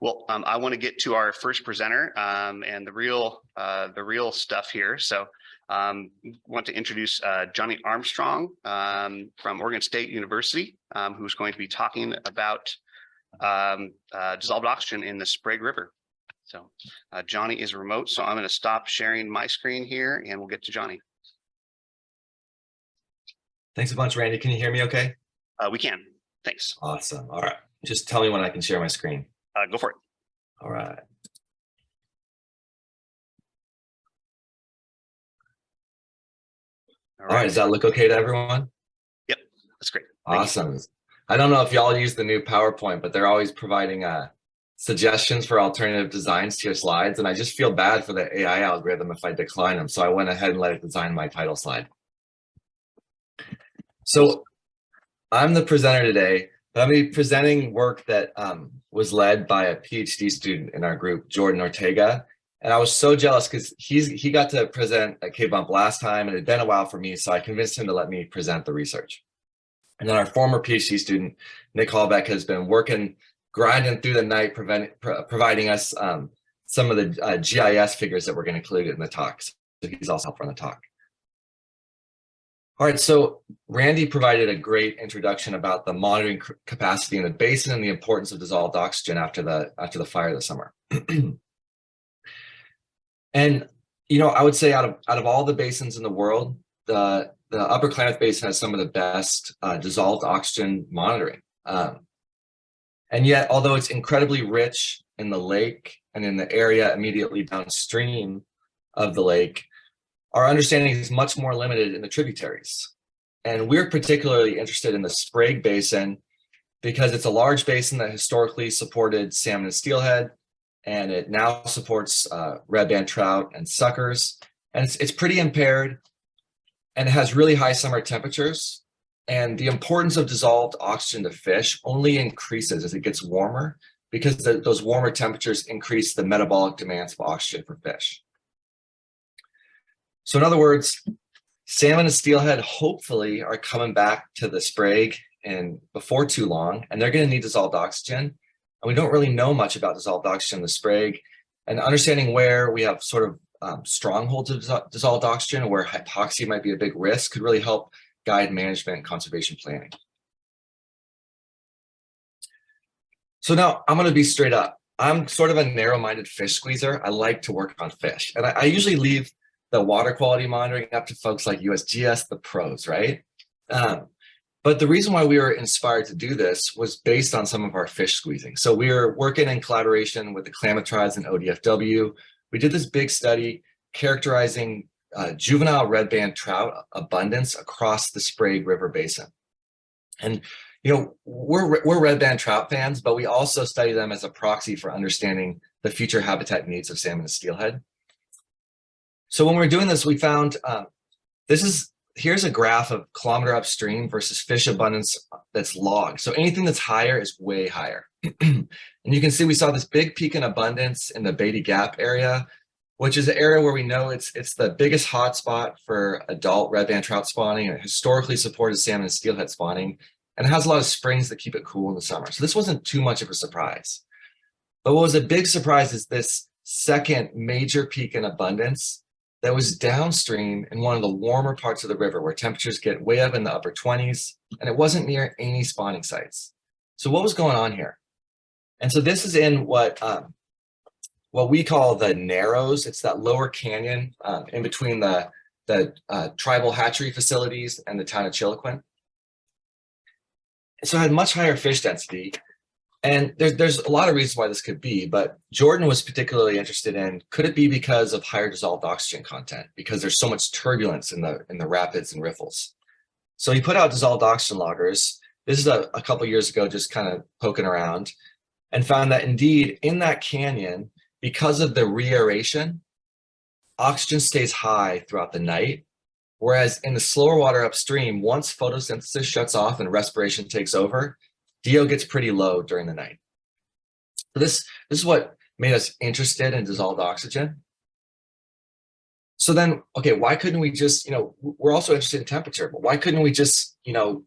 Well, I want to get to our first presenter and the real stuff here. So want to introduce Jonathon Armstrong from Oregon State University, who's going to be talking about dissolved oxygen in the Sprague River. So Johnny is remote, so I'm going to stop sharing my screen here and we'll get to Johnny. Thanks a bunch, Randy. Can you hear me okay? We can. Thanks. Awesome. All right. Just tell me when I can share my screen. Go for it. All right. All right. Does that look okay to everyone? Yep. That's great. Awesome. I don't know if y'all use the new PowerPoint, but they're always providing suggestions for alternative designs to your slides. And I just feel bad for the AI algorithm if I decline them. So I went ahead and let it design my title slide. So I'm the presenter today, but I'm going to be presenting work that was led by a PhD student in our group, Jordan Ortega. And I was so jealous because he got to present at KBMP last time, and it had been a while for me, so I convinced him to let me present the research. And then our former PhD student, Nick Hallbeck, has been grinding through the night, providing us some of the GIS figures that we're going to include in the talk. So he's also helpful in the talk. All right, so Randy provided a great introduction about the monitoring capacity in the basin and the importance of dissolved oxygen after the fire this summer. And I would say out of all the basins in the world, the Upper Klamath Basin has some of the best dissolved oxygen monitoring. And yet, although it's incredibly rich in the lake and in the area immediately downstream of the lake, our understanding is much more limited in the tributaries. And we're particularly interested in the Sprague Basin because it's a large basin that historically supported salmon and steelhead, and it now supports redband trout and suckers. And it's pretty impaired, and it has really high summer temperatures. And the importance of dissolved oxygen to fish only increases as it gets warmer because those warmer temperatures increase the metabolic demands of oxygen for fish. So in other words, salmon and steelhead hopefully are coming back to the Sprague before too long, and they're going to need dissolved oxygen. And we don't really know much about dissolved oxygen in the Sprague, and understanding where we have sort of strongholds of dissolved oxygen or where hypoxia might be a big risk could really help guide management and conservation planning. So now I'm going to be straight up. I'm sort of a narrow-minded fish squeezer. I like to work on fish, and I usually leave the water quality monitoring up to folks like USGS, the pros, right? But the reason why we were inspired to do this was based on some of our fish squeezing. So we were working in collaboration with the Klamath and ODFW. We did this big study characterizing juvenile redband trout abundance across the Sprague River Basin. And we're redband trout fans, but we also study them as a proxy for understanding the future habitat needs of salmon and steelhead. So when we're doing this, we found here's a graph of kilometer upstream versus fish abundance that's logged. So anything that's higher is way higher. And you can see we saw this big peak in abundance in the Beatty Gap area, which is an area where we know it's the biggest hotspot for adult redband trout spawning, and it historically supported salmon and steelhead spawning, and it has a lot of springs that keep it cool in the summer. So this wasn't too much of a surprise. But what was a big surprise is this second major peak in abundance that was downstream in one of the warmer parts of the river where temperatures get way up in the upper 20s, and it wasn't near any spawning sites. So what was going on here? And so this is in what we call the Narrows. It's that lower canyon in between the tribal hatchery facilities and the town of Chiloquin. So it had much higher fish density. And there's a lot of reasons why this could be, but Jordan was particularly interested in, could it be because of higher dissolved oxygen content? Because there's so much turbulence in the rapids and riffles. So he put out dissolved oxygen loggers. This is a couple years ago, just kind of poking around, and found that indeed in that canyon, because of the re-aeration, oxygen stays high throughout the night. Whereas in the slower water upstream, once photosynthesis shuts off and respiration takes over, DO gets pretty low during the night. So this is what made us interested in dissolved oxygen. So then, okay, why couldn't we just, we're also interested in temperature, but why couldn't we just,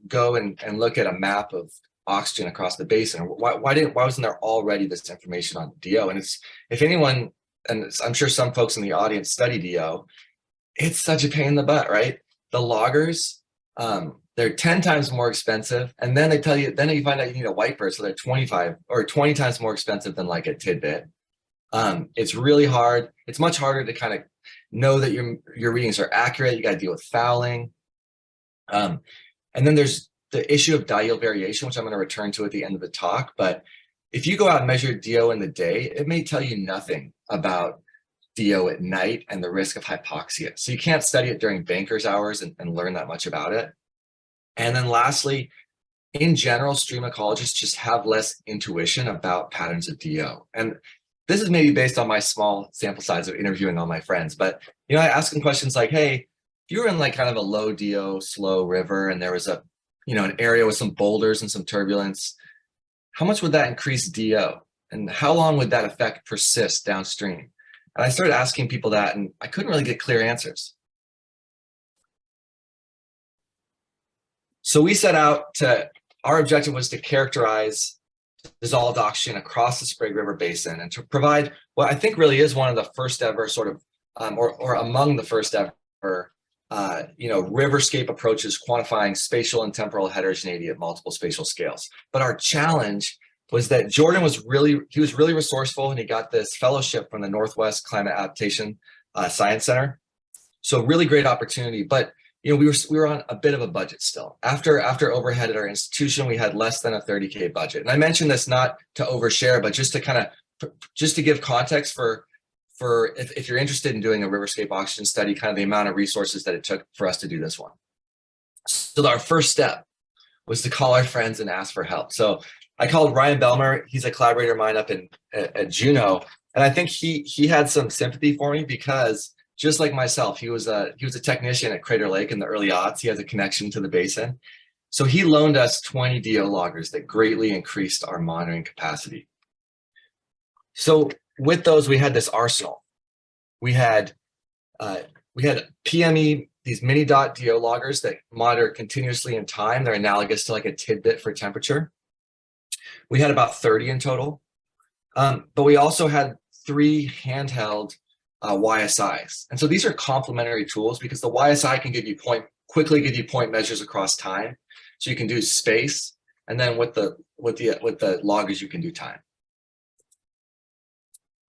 go and look at a map of oxygen across the basin? Why wasn't there already this information on DO? And it's, if anyone, and I'm sure some folks in the audience study DO, it's such a pain in the butt, right? The loggers, they're 10 times more expensive. And then they tell you, then you find out you need a wiper. So they're 25 or 20 times more expensive than like a tidbit. It's really hard. It's much harder to kind of know that your readings are accurate. You got to deal with fouling. And then there's the issue of diel variation, which I'm going to return to at the end of the talk. But if you go out and measure DO in the day, it may tell you nothing about DO at night and the risk of hypoxia. So you can't study it during banker's hours and learn that much about it. And then lastly, in general, stream ecologists just have less intuition about patterns of DO. And this is maybe based on my small sample size of interviewing all my friends, but I ask them questions like, hey, if you were in like kind of a low DO, slow river, and there was a, an area with some boulders and some turbulence, how much would that increase DO? And how long would that effect persist downstream? And I started asking people that, and I couldn't really get clear answers. So we set out to, our objective was to characterize dissolved oxygen across the Sprague River Basin and to provide what I think really is one of the first ever sort of, or among the first ever, riverscape approaches quantifying spatial and temporal heterogeneity at multiple spatial scales. But our challenge was that Jordan was really resourceful, and he got this fellowship from the Northwest Climate Adaptation Science Center. So really great opportunity, but we were on a bit of a budget still. After overhead at our institution, we had less than a 30K budget. And I mentioned this not to overshare, but just to give context for if you're interested in doing a riverscape oxygen study, kind of the amount of resources that it took for us to do this one. So our first step was to call our friends and ask for help. So I called Ryan Belmer. He's a collaborator of mine up at Juneau, and I think he had some sympathy for me because, just like myself, he was a technician at Crater Lake in the early aughts. He has a connection to the basin. So he loaned us 20 DO loggers that greatly increased our monitoring capacity. So with those, we had this arsenal. We had PME, these mini dot DO loggers that monitor continuously in time. They're analogous to like a tidbit for temperature. We had about 30 in total. But we also had 3 handheld YSIs. And so these are complementary tools because the YSI can quickly give you point measures across time. So you can do space, and then with the loggers, you can do time.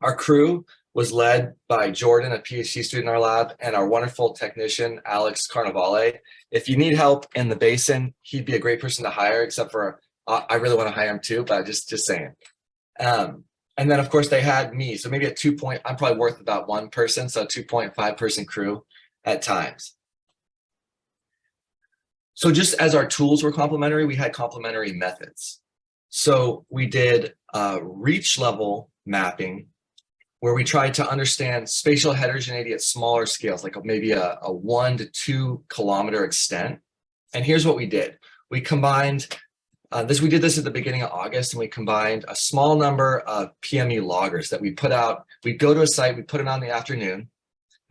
Our crew was led by Jordan, a PhD student in our lab, and our wonderful technician, Alex Carnevale. If you need help in the basin, he'd be a great person to hire, except for I really want to hire him too, but just saying. And then, of course, they had me. So maybe I'm probably worth about 1 person, so 2.5 person crew at times. So just as our tools were complementary, we had complementary methods. So we did reach level mapping, where we tried to understand spatial heterogeneity at smaller scales, like maybe a 1 to 2 kilometer extent. And here's what we did. We combined we did this at the beginning of August, and we combined a small number of PME loggers that we put out. We'd go to a site, we'd put it on in the afternoon,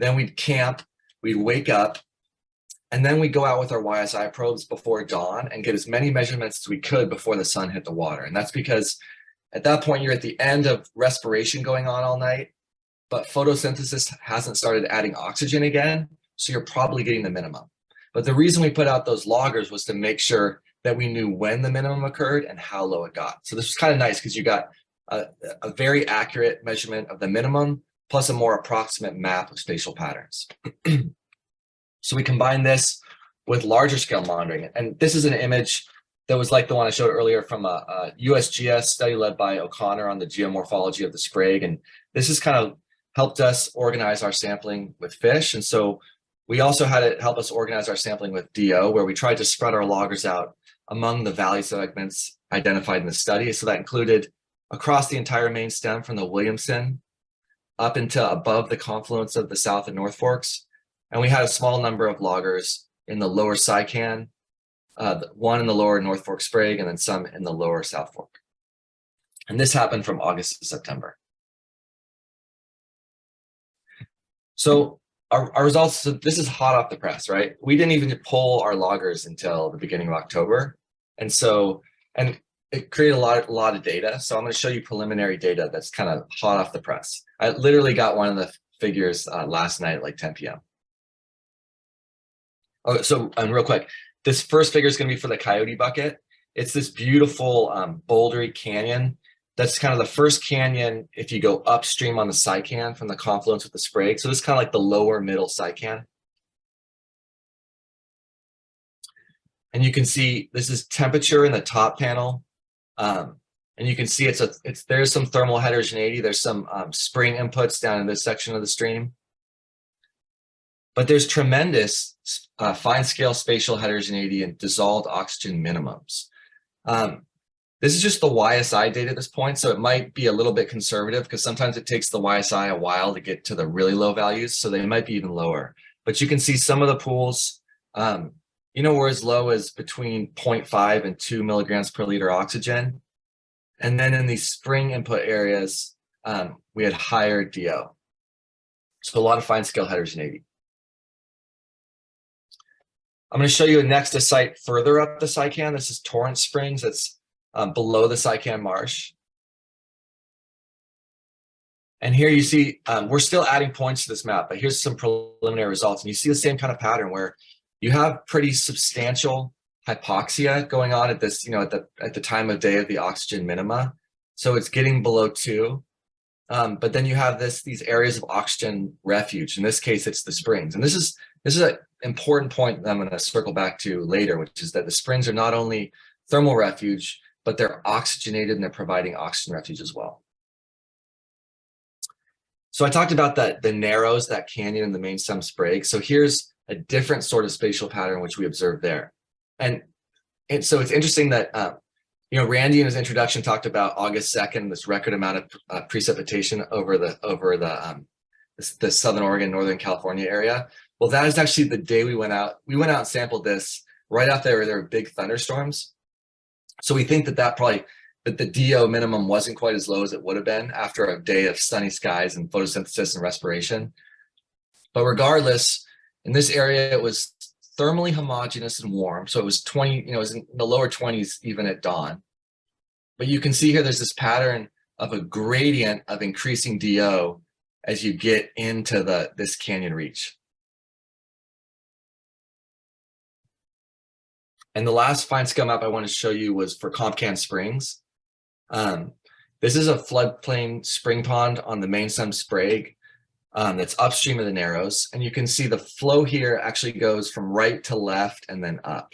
then we'd camp, we'd wake up, and then we'd go out with our YSI probes before dawn and get as many measurements as we could before the sun hit the water. And that's because at that point, you're at the end of respiration going on all night, but photosynthesis hasn't started adding oxygen again, so you're probably getting the minimum. But the reason we put out those loggers was to make sure that we knew when the minimum occurred and how low it got. So this was kind of nice because you got a very accurate measurement of the minimum plus a more approximate map of spatial patterns. So we combined this with larger scale monitoring. And this is an image that was like the one I showed earlier from a USGS study led by O'Connor on the geomorphology of the Sprague. And this has kind of helped us organize our sampling with fish. And so we also had it help us organize our sampling with DO, where we tried to spread our loggers out among the valley segments identified in the study. So that included across the entire main stem from the Williamson up into above the confluence of the South and North Forks. And we had a small number of loggers in the lower Sycan, 1 in the lower North Fork Sprague, and then some in the lower South Fork. And this happened from August to September. So our results, so this is hot off the press, right? We didn't even poll our loggers until the beginning of October. And it created a lot of data. So I'm going to show you preliminary data that's kind of hot off the press. I literally got one of the figures last night at like 10 p.m. Oh, so real quick, this first figure is going to be for the Coyote Bucket. It's this beautiful bouldery canyon. That's kind of the first canyon if you go upstream on the Sycan from the confluence with the Sprague. So this is kind of like the lower middle Sycan. And you can see this is temperature in the top panel. And you can see there's some thermal heterogeneity. There's some spring inputs down in this section of the stream. But there's tremendous fine scale spatial heterogeneity and dissolved oxygen minimums. This is just the YSI data at this point, so it might be a little bit conservative because sometimes it takes the YSI a while to get to the really low values, so they might be even lower. But you can see some of the pools, we're as low as between 0.5 and 2 milligrams per liter oxygen. And then in these spring input areas, we had higher DO. So a lot of fine scale heterogeneity. I'm going to show you next a site further up the Sycan. This is Torrance Springs. It's below the Sycan Marsh. And here you see, we're still adding points to this map, but here's some preliminary results. And you see the same kind of pattern where you have pretty substantial hypoxia going on at this, at the time of day of the oxygen minima. So it's getting below 2. But then you have these areas of oxygen refuge. In this case, it's the springs. And this is an important point that I'm going to circle back to later, which is that the springs are not only thermal refuge, but they're oxygenated and they're providing oxygen refuge as well. So I talked about the narrows, that canyon and the mainstem Sprague. So here's a different sort of spatial pattern which we observed there. And so it's interesting that Randy in his introduction talked about August 2nd, this record amount of precipitation over the Southern Oregon, Northern California area. Well, that is actually the day we went out. We went out and sampled this right after there were big thunderstorms. So we think that the DO minimum wasn't quite as low as it would have been after a day of sunny skies and photosynthesis and respiration. But regardless, in this area, it was thermally homogeneous and warm. So it was it was in the lower 20s even at dawn. But you can see here, there's this pattern of a gradient of increasing DO as you get into this canyon reach. And the last fine scale map I want to show you was for Compcan Springs. This is a floodplain spring pond on the mainstem Sprague that's upstream of the Narrows. And you can see the flow here actually goes from right to left and then up.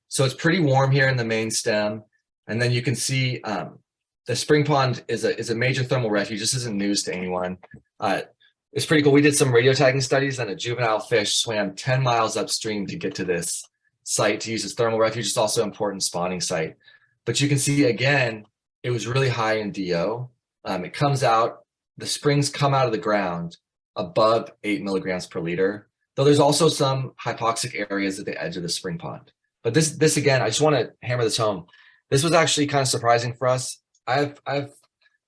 So it's pretty warm here in the mainstem. And then you can see the spring pond is a major thermal refuge. This isn't news to anyone. It's pretty cool. We did some radio tagging studies and a juvenile fish swam 10 miles upstream to get to this site to use as thermal refuge. It's also an important spawning site. But you can see again, it was really high in DO. It comes out, the springs come out of the ground above 8 milligrams per liter, though there's also some hypoxic areas at the edge of the spring pond. But this again, I just want to hammer this home. This was actually kind of surprising for us. I have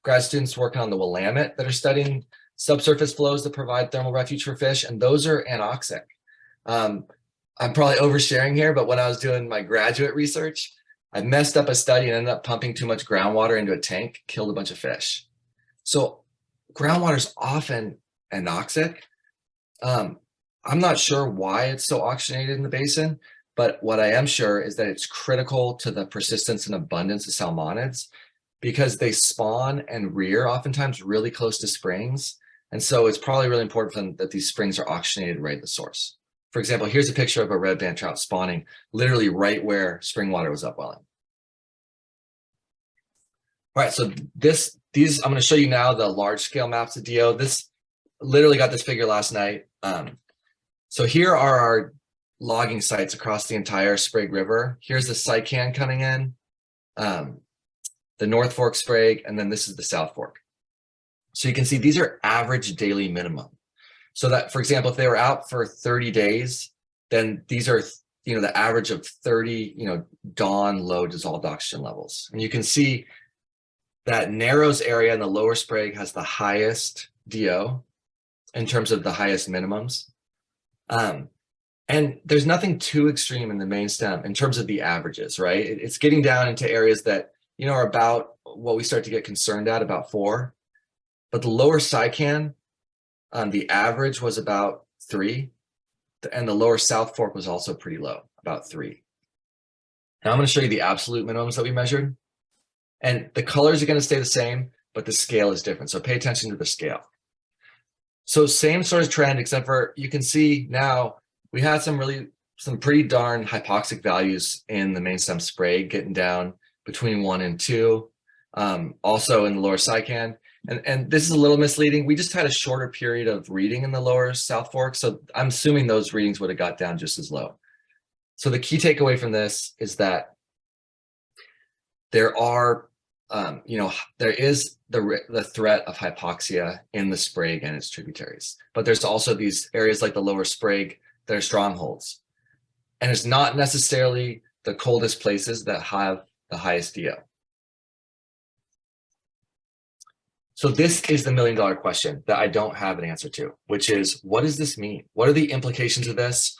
grad students working on the Willamette that are studying subsurface flows that provide thermal refuge for fish, and those are anoxic. I'm probably oversharing here, but when I was doing my graduate research, I messed up a study and ended up pumping too much groundwater into a tank, killed a bunch of fish. So groundwater is often anoxic. I'm not sure why it's so oxygenated in the basin, but what I am sure is that it's critical to the persistence and abundance of salmonids because they spawn and rear oftentimes really close to springs. And so it's probably really important for them that these springs are oxygenated right at the source. For example, here's a picture of a redband trout spawning literally right where spring water was upwelling. All right, so these I'm going to show you now the large scale maps of DO. This literally got this figure last night. So here are our logging sites across the entire Sprague River. Here's the Sycan coming in, the North Fork Sprague, and then this is the South Fork. So you can see these are average daily minimum. So that, for example, if they were out for 30 days, then these are, the average of 30, dawn low dissolved oxygen levels. And you can see that Narrows area in the lower Sprague has the highest DO in terms of the highest minimums. And there's nothing too extreme in the mainstem in terms of the averages, right? It's getting down into areas that are about what we start to get concerned at, about 4. But the lower Sycan, the average was about 3. And the lower South Fork was also pretty low, about 3. Now I'm going to show you the absolute minimums that we measured. And the colors are going to stay the same, but the scale is different. So pay attention to the scale. So same sort of trend, except for you can see now we had some pretty darn hypoxic values in the mainstem Sprague, getting down between 1 and 2. Also in the lower Sycan. And this is a little misleading. We just had a shorter period of reading in the lower South Fork. So I'm assuming those readings would have got down just as low. So the key takeaway from this is that there are, there is the threat of hypoxia in the Sprague and its tributaries. But there's also these areas like the lower Sprague that are strongholds. And it's not necessarily the coldest places that have the highest DO. So this is the $1 million question that I don't have an answer to, which is, what does this mean? What are the implications of this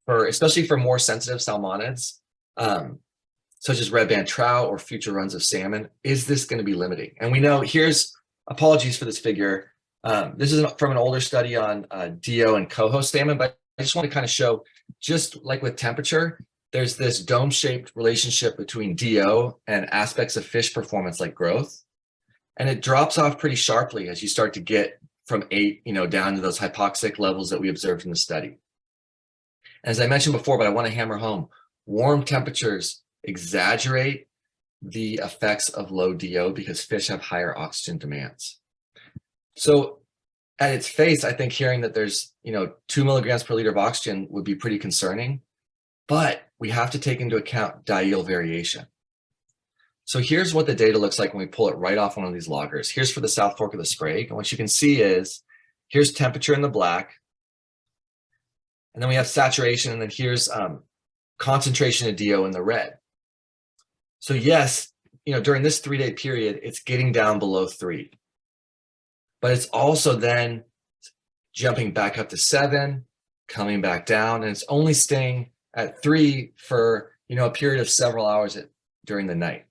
especially for more sensitive salmonids, such as redband trout or future runs of salmon? Is this going to be limiting? And we know, apologies for this figure. This is from an older study on DO and coho salmon, but I just want to kind of show, just like with temperature, there's this dome-shaped relationship between DO and aspects of fish performance like growth. And it drops off pretty sharply as you start to get from 8, down to those hypoxic levels that we observed in the study. As I mentioned before, but I want to hammer home, warm temperatures exaggerate the effects of low DO because fish have higher oxygen demands. So at its face, I think hearing that there's, 2 milligrams per liter of oxygen would be pretty concerning, but we have to take into account diel variation. So here's what the data looks like when we pull it right off one of these loggers. Here's for the South Fork of the Sprague. And what you can see is, here's temperature in the black. And then we have saturation, and then here's concentration of DO in the red. So yes, during this 3-day period, it's getting down below 3. But it's also then jumping back up to 7, coming back down, and it's only staying at 3 for a period of several hours during the night.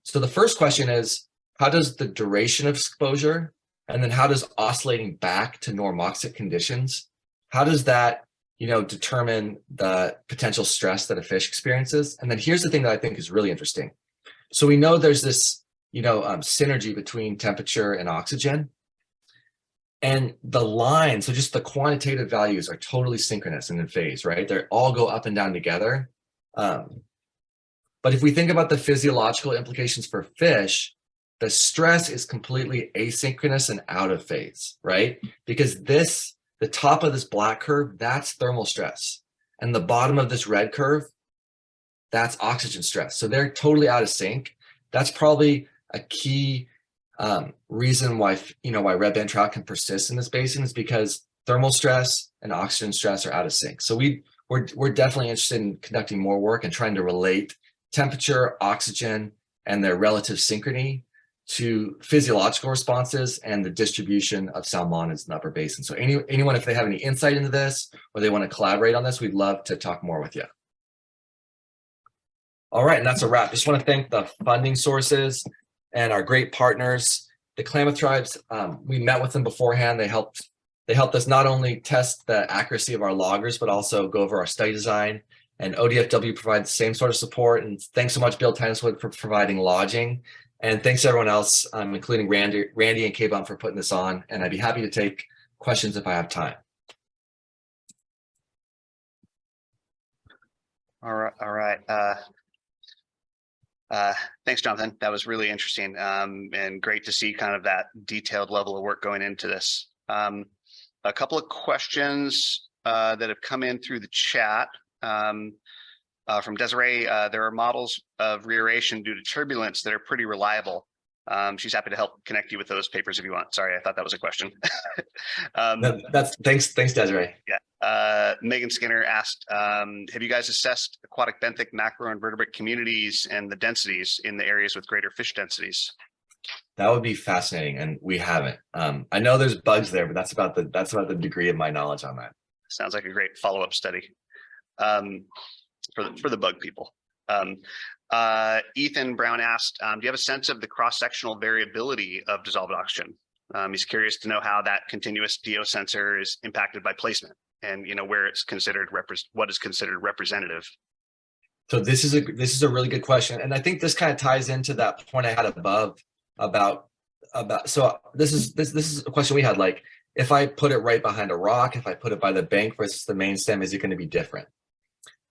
So the first question is, how does the duration of exposure, and then how does oscillating back to normoxic conditions, how does that determine the potential stress that a fish experiences? And then here's the thing that I think is really interesting. So we know there's this synergy between temperature and oxygen, and the line, so just the quantitative values are totally synchronous and in phase, right? They all go up and down together. But if we think about the physiological implications for fish, the stress is completely asynchronous and out of phase, right? Because the top of this black curve, that's thermal stress. And the bottom of this red curve, that's oxygen stress. So they're totally out of sync. That's probably a key reason why, why redband trout can persist in this basin, is because thermal stress and oxygen stress are out of sync. So we're definitely interested in conducting more work and trying to relate temperature, oxygen, and their relative synchrony to physiological responses and the distribution of salmonids in the upper basin. So anyone, if they have any insight into this or they want to collaborate on this, we'd love to talk more with you. All right, and that's a wrap. Just want to thank the funding sources and our great partners, the Klamath tribes. We met with them beforehand. They helped us not only test the accuracy of our loggers, but also go over our study design. And ODFW provides the same sort of support. And thanks so much, Bill Tyneswood, for providing lodging. And thanks to everyone else, including Randy and KBMP, for putting this on. And I'd be happy to take questions if I have time. All right. Thanks, Jonathan. That was really interesting and great to see kind of that detailed level of work going into this. A couple of questions that have come in through the chat. From Desiree, there are models of reaeration due to turbulence that are pretty reliable. She's happy to help connect you with those papers if you want. Sorry, I thought that was a question. Thanks, Desiree. Yeah. Megan Skinner asked, have you guys assessed aquatic benthic macroinvertebrate communities and the densities in the areas with greater fish densities? That would be fascinating, and we haven't. I know there's bugs there, but that's about the degree of my knowledge on that. Sounds like a great follow-up study for the bug people. Ethan Brown asked, do you have a sense of the cross-sectional variability of dissolved oxygen? He's curious to know how that continuous DO sensor is impacted by placement and, where it's considered, what is considered representative. So this is a really good question. And I think this kind of ties into that point I had above about, so this is a question we had, like, if I put it right behind a rock, if I put it by the bank versus the main stem, is it going to be different?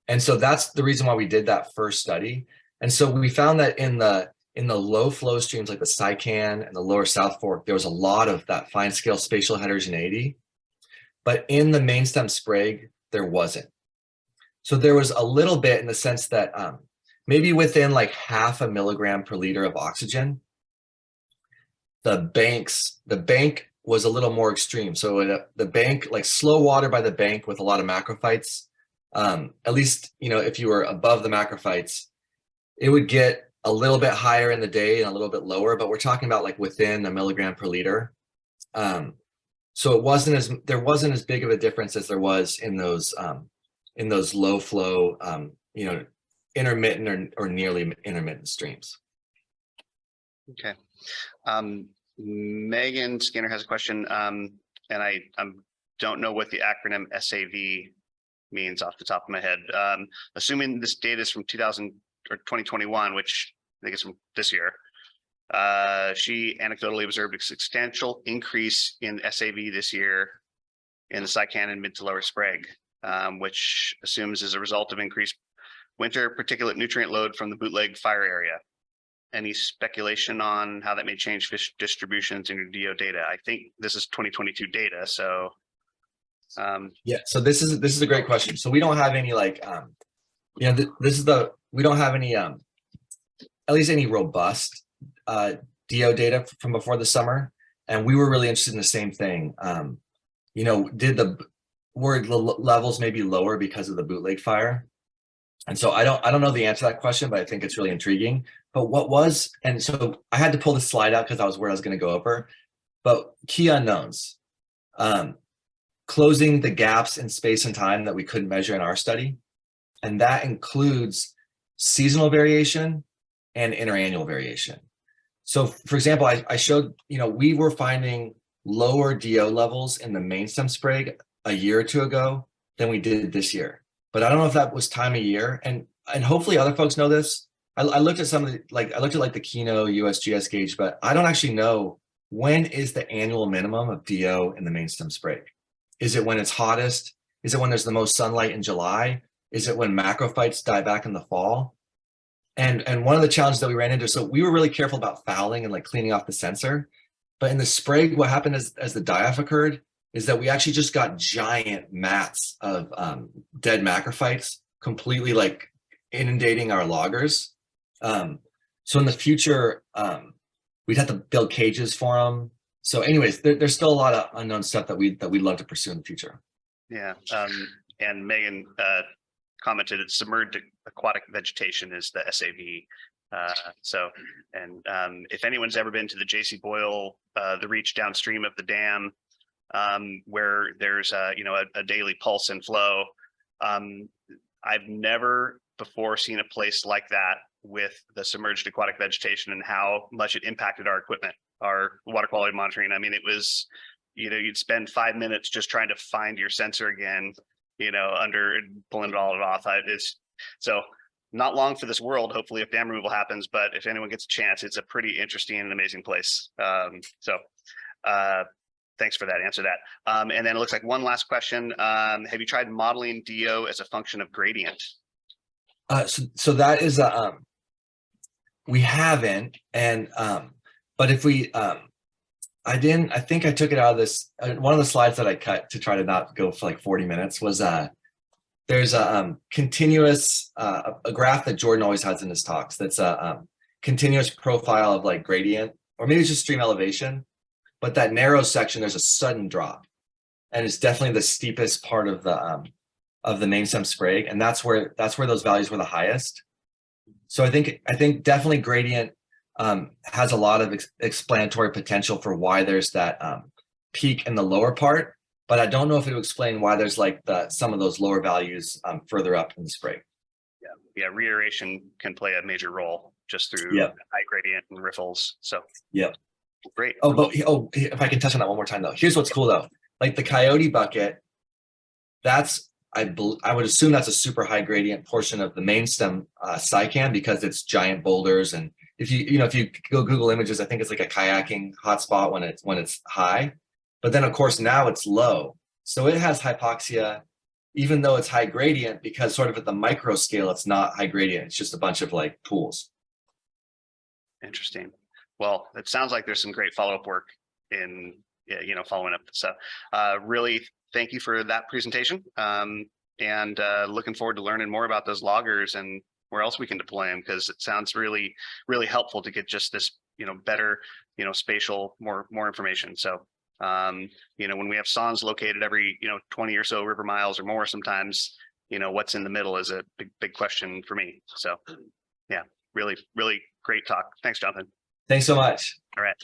And so that's the reason why we did that first study. And so we found that in the low flow streams like the Sycan and the lower South Fork, there was a lot of that fine scale spatial heterogeneity, but in the mainstem Sprague, there wasn't. So there was a little bit in the sense that maybe within like 0.5 milligram per liter of oxygen, the bank was a little more extreme. So the bank, like slow water by the bank with a lot of macrophytes, at least, if you were above the macrophytes, it would get a little bit higher in the day and a little bit lower, but we're talking about like within 1 milligram per liter. So there wasn't as big of a difference as there was in those low flow, intermittent or nearly intermittent streams. Okay. Megan Skinner has a question, and I don't know what the acronym SAV means off the top of my head. Assuming this data is from 2021, which I think is from this year, she anecdotally observed a substantial increase in SAV this year in the Sycan and mid to lower Sprague, which assumes as a result of increased winter particulate nutrient load from the bootleg fire area. Any speculation on how that may change fish distributions in your DO data? I think this is 2022 data, so. Yeah, so this is a great question. So we don't have any like, we don't have any, at least any robust DO data from before the summer. And we were really interested in the same thing. Were the levels maybe lower because of the bootleg fire? And so I don't know the answer to that question, but I think it's really intriguing. But and so I had to pull this slide out because that was where I was going to go over. But key unknowns, closing the gaps in space and time that we couldn't measure in our study. And that includes seasonal variation and interannual variation. So for example, I showed, we were finding lower DO levels in the mainstem Sprague a year or two ago than we did this year. But I don't know if that was time of year, and hopefully other folks know this. I looked at some of the, I looked at the Kino USGS gauge, but I don't actually know when is the annual minimum of DO in the mainstem Sprague. Is it when it's hottest? Is it when there's the most sunlight in July? Is it when macrophytes die back in the fall? And one of the challenges that we ran into, so we were really careful about fouling and like cleaning off the sensor. But in the Sprague, what happened as the die-off occurred is that we actually just got giant mats of dead macrophytes completely like inundating our loggers. So in the future, we'd have to build cages for them. So anyways, there's still a lot of unknown stuff that we'd love to pursue in the future. Yeah, and Megan commented it's submerged aquatic vegetation is the SAV. If anyone's ever been to the JC Boyle, the reach downstream of the dam, where there's a daily pulse and flow, I've never before seen a place like that with the submerged aquatic vegetation and how much it impacted our equipment, our water quality monitoring. I mean, it was, you'd spend 5 minutes just trying to find your sensor again, under pulling it all off. So not long for this world, hopefully, if dam removal happens, but if anyone gets a chance, it's a pretty interesting and amazing place. Thanks for that, answer that. And then it looks like one last question. Have you tried modeling DO as a function of gradient? So that is we haven't, and but if we I think I took it out of this, one of the slides that I cut to try to not go for like 40 minutes was there's a continuous a graph that Jordan always has in his talks that's a continuous profile of like gradient, or maybe it's just stream elevation, but that narrow section there's a sudden drop, and it's definitely the steepest part of the mainstem Sprague, and that's where those values were the highest. So I think definitely gradient has a lot of explanatory potential for why there's that peak in the lower part, but I don't know if it would explain why there's like some of those lower values further up in the Sprague. yeah, reiteration can play a major role just through high gradient and riffles. So great. Oh, but if I can touch on that one more time though, here's what's cool though. Like the Coyote bucket, that's I would assume that's a super high gradient portion of the mainstem Sycan because it's giant boulders. And if you go Google images, I think it's like a kayaking hotspot when it's high. But then of course now it's low, so it has hypoxia, even though it's high gradient, because sort of at the micro scale it's not high gradient. It's just a bunch of like pools. Interesting. Well, it sounds like there's some great follow-up work in following up. So really thank you for that presentation, and looking forward to learning more about those loggers and where else we can deploy them, because it sounds really, really helpful to get just this, better, spatial, more information. So, when we have songs located every, 20 or so river miles or more, sometimes, what's in the middle is a big question for me. So yeah, really, really great talk. Thanks, Jonathan. Thanks so much. All right.